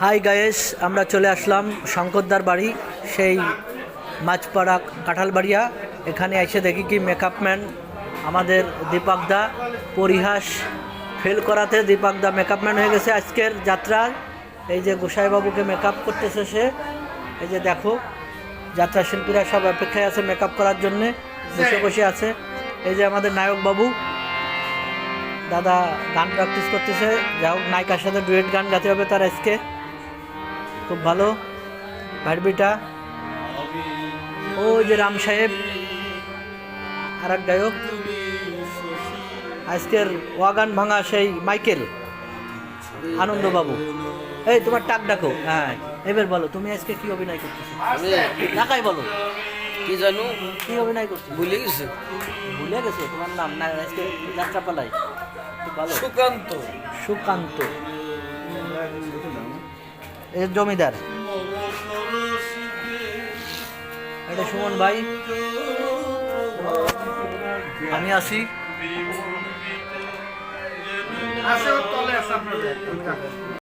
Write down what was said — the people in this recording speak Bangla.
হাই গায়েস, আমরা চলে আসলাম শঙ্করদার বাড়ি, সেই মাছপাড়া কাঁঠালবাড়িয়া। এখানে এসে দেখি কি মেকআপম্যান আমাদের দীপকদা পরিহাস ফেল করাতে দীপকদা মেকআপম্যান হয়ে গেছে আজকের যাত্রার। এই যে গোসাইবাবুকে মেকআপ করতেছে সে। এই যে দেখো, যাত্রা শিল্পীরা সব অপেক্ষায় আছে মেকআপ করার জন্যে, বসে বসে আছে। এই যে আমাদের নায়ক বাবু দাদা গান প্র্যাকটিস করতেছে। যা হোক, নায়িকার সাথে ডুয়েট গান গাতে হবে তার আজকে, খুব ভালো ভাইবিটা। ও যে রাম সাহেব আর এক গায়ক, আজকের ওয়াগান ভাঙা সেই মাইকেল আনন্দবাবু। এই তোমার টাক ডাকো। হ্যাঁ, এবার বলো তুমি আজকে কি অভিনয় করতেছো? ঢাকায় বলো, কি জানো, কি অভিনয় করছো? ভুলে গেছে। ভুলে গেছো তোমার নাম? না, আজকে যাত্রা পালাই। খুব ভালো। সুকান্ত। সুকান্ত এর জমিদার। এটা সুমন ভাই, আমি আছি।